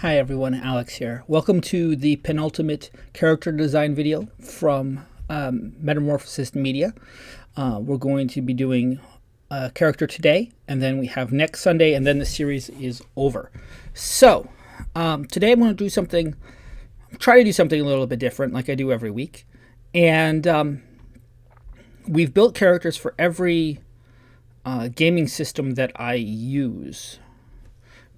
Hi everyone, Alex here. Welcome to the penultimate character design video from Metamorphosist Media. We're going to be doing a character today, and then we have next Sunday, and then the series is over. So, today I'm going to try to do something a little bit different, like I do every week. And we've built characters for every gaming system that I use.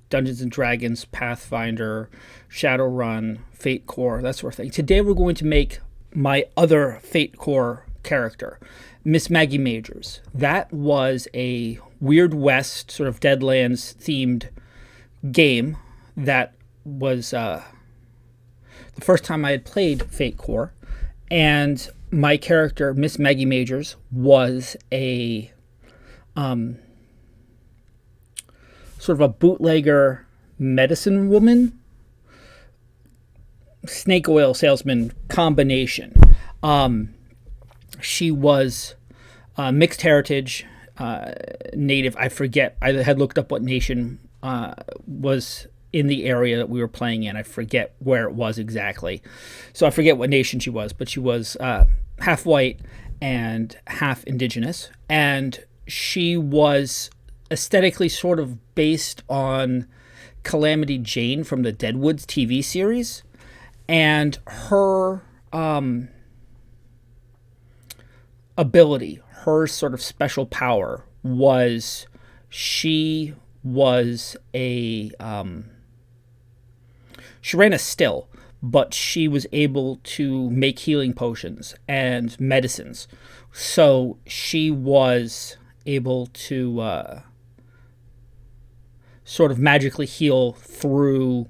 Dungeons and Dragons, Pathfinder, Shadowrun, Fate Core, that sort of thing. Today we're going to make my other Fate Core character, Miss Maggie Majors. That was a Weird West, sort of Deadlands themed game that was the first time I had played Fate Core. And my character, Miss Maggie Majors, was a sort of a bootlegger medicine woman, snake oil salesman combination. She was mixed heritage, native. I forget. I had looked up what nation was in the area that we were playing in. I forget where it was exactly. So I forget what nation she was, but she was half white and half indigenous. And she was aesthetically sort of based on Calamity Jane from the Deadwoods TV series. And her ability, her sort of special power was she was a she ran a still, but she was able to make healing potions and medicines. So she was able to sort of magically heal through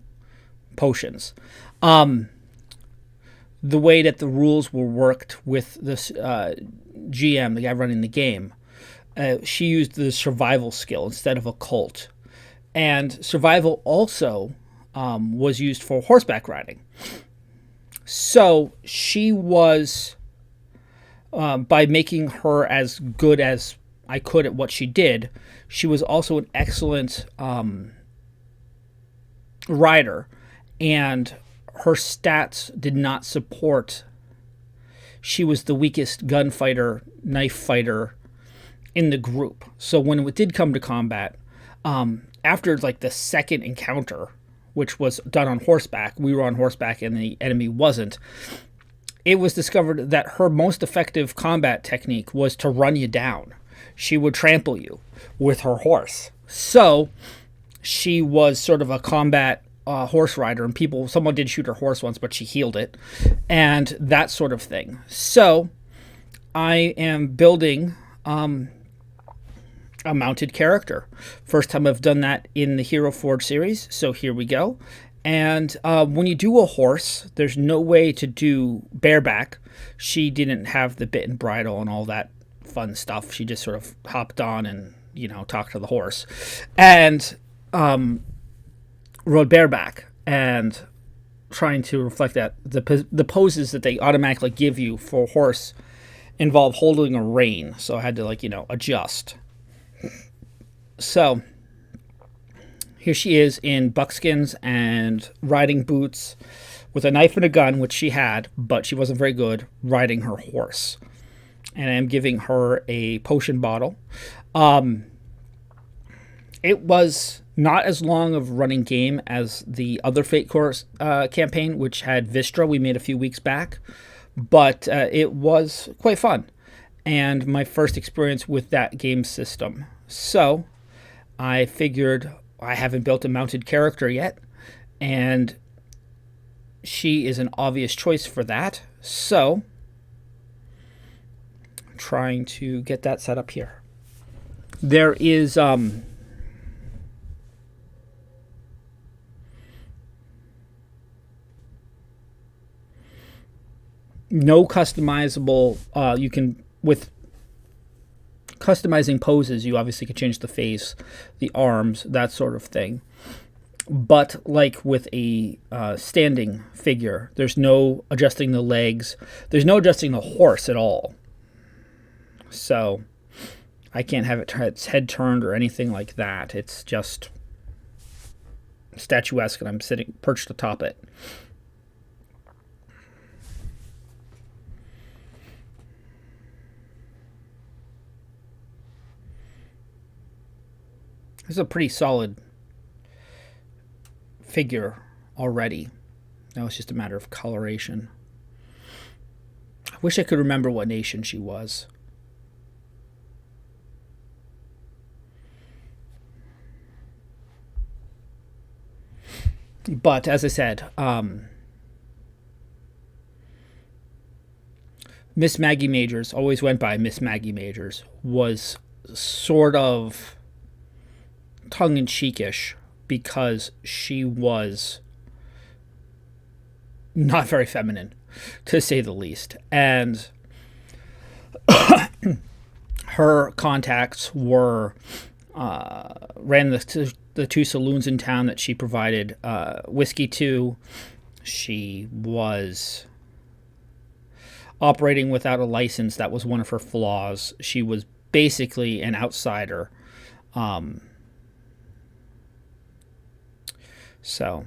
potions. The way that the rules were worked with this GM, the guy running the game, she used the survival skill instead of occult. And survival also was used for horseback riding. So she was, by making her as good as I could at what she did, she was also an excellent rider, and her stats did not support. She was the weakest gunfighter, knife fighter in the group. So when it did come to combat, after like the second encounter, which was done on horseback, we were on horseback and the enemy wasn't, it was discovered that her most effective combat technique was to run you down. She would trample you with her horse. So she was sort of a combat horse rider, and someone did shoot her horse once, but she healed it, and that sort of thing. So I am building a mounted character. First time I've done that in the Hero Forge series, so here we go. And when you do a horse, there's no way to do bareback. She didn't have the bit and bridle and all that fun stuff. She just sort of hopped on and, talked to the horse. And rode bareback, and trying to reflect that the poses that they automatically give you for a horse involve holding a rein, so I had to adjust. So here she is in buckskins and riding boots with a knife and a gun, which she had, but she wasn't very good riding her horse. And I'm giving her a potion bottle. It was not as long of a running game as the other Fate Core campaign, which had Vistra we made a few weeks back, but it was quite fun, and my first experience with that game system. So I figured I haven't built a mounted character yet, and she is an obvious choice for that, so I'm trying to get that set up here. There is no customizable. You can, with customizing poses, you obviously can change the face, the arms, that sort of thing. But like with a standing figure, there's no adjusting the legs. There's no adjusting the horse at all. So I can't have its head turned or anything like that. It's just statuesque, and I'm sitting perched atop it. This is a pretty solid figure already. Now it's just a matter of coloration. I wish I could remember what nation she was. But as I said, Miss Maggie Majors, always went by Miss Maggie Majors, was sort of tongue-in-cheekish because she was not very feminine, to say the least. And her contacts were ran the two saloons in town that she provided whiskey to. She was operating without a license. That was one of her flaws. She was basically an outsider. So,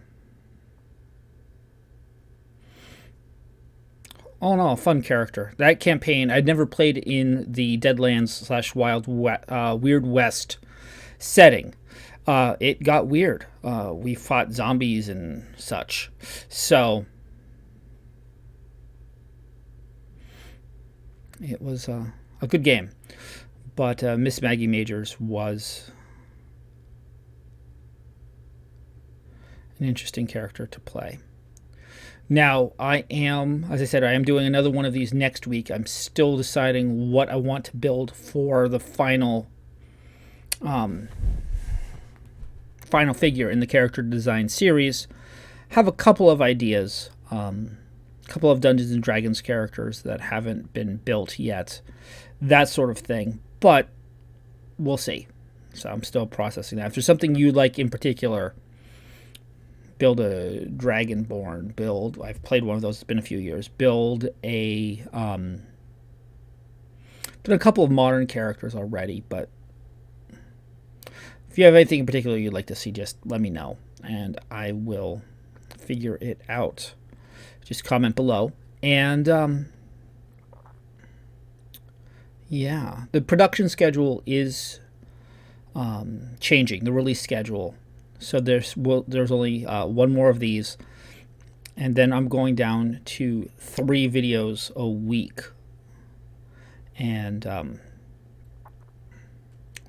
all in all, fun character. That campaign, I'd never played in the Deadlands / Weird West setting. It got weird. We fought zombies and such. So, it was a good game. But Miss Maggie Majors was an interesting character to play. Now, I am doing another one of these next week. I'm still deciding what I want to build for the final figure in the character design series. Have a couple of ideas, a couple of Dungeons and Dragons characters that haven't been built yet, that sort of thing. But we'll see. So I'm still processing that. If there's something you like in particular, build a Dragonborn, I've played one of those, it's been a few years, build done a couple of modern characters already, but if you have anything in particular you'd like to see, just let me know, and I will figure it out. Just comment below. And, yeah, the production schedule is changing, the release schedule. So there's only one more of these, and then I'm going down to 3 videos a week. And want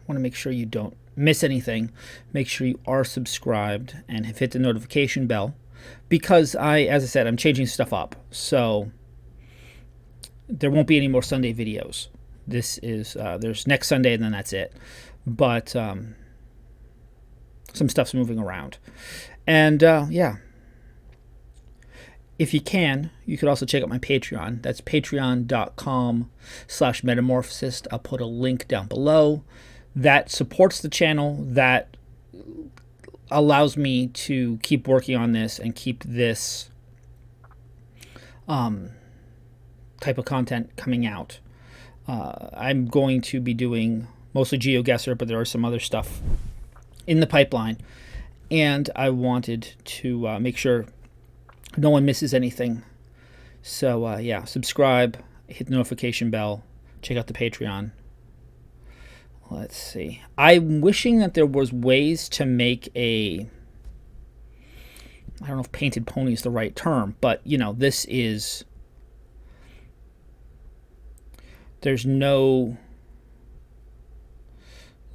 to make sure you don't miss anything. Make sure you are subscribed and have hit the notification bell, because as I said, I'm changing stuff up. So there won't be any more Sunday videos. This is there's next Sunday, and then that's it. But some stuff's moving around. And, yeah. If you can, you could also check out my Patreon. That's patreon.com/Metamorphosist. I'll put a link down below. That supports the channel. That allows me to keep working on this and keep this type of content coming out. I'm going to be doing mostly GeoGuessr, but there are some other stuff in the pipeline, and I wanted to make sure no one misses anything. So yeah, subscribe, hit the notification bell, check out the Patreon. Let's see. I'm wishing that there was ways to make I don't know if painted pony is the right term, but this is, there's no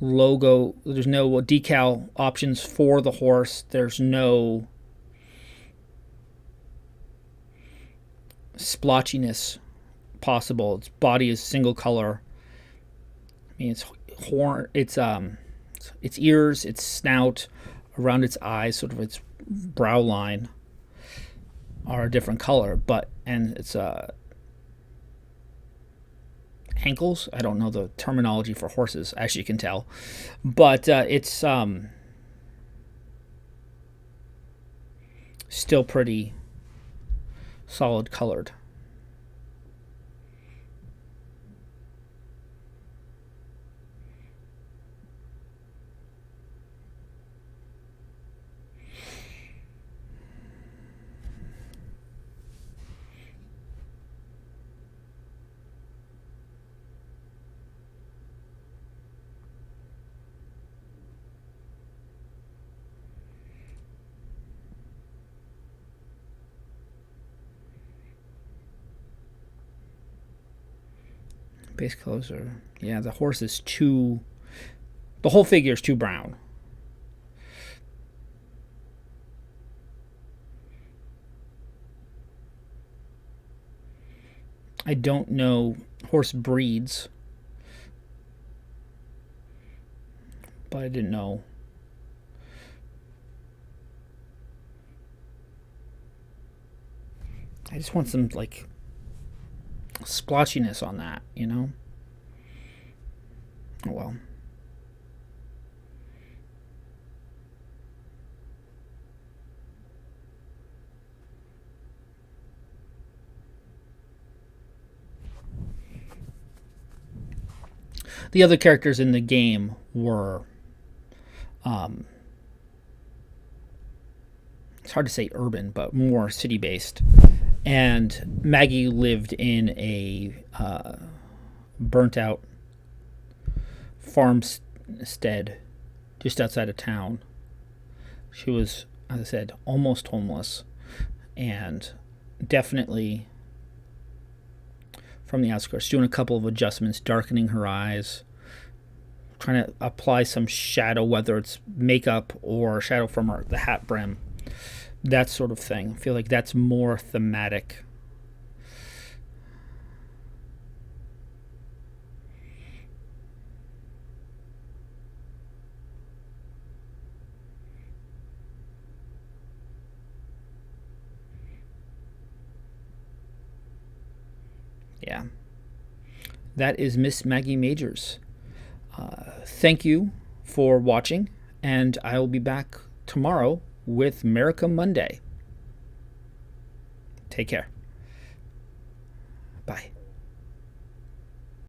logo, there's no decal options for the horse, there's no splotchiness possible. Its body is single color. I mean, its horn, its ears, its snout, around its eyes, sort of its brow line, are a different color, and its ankles, I don't know the terminology for horses, as you can tell, but it's still pretty solid colored. Base colors are... Yeah, the horse is too... The whole figure is too brown. I don't know horse breeds, but I didn't know. I just want some, like, splotchiness on that, you know? Oh, well. The other characters in the game were, it's hard to say urban, but more city-based. And Maggie lived in a burnt-out farmstead just outside of town. She was, as I said, almost homeless, and definitely from the outskirts, doing a couple of adjustments, darkening her eyes, trying to apply some shadow, whether it's makeup or shadow from the hat brim, that sort of thing. I feel like that's more thematic. Yeah. That is Miss Maggie Majors. Thank you for watching, and I will be back tomorrow with America Monday. Take care. Bye.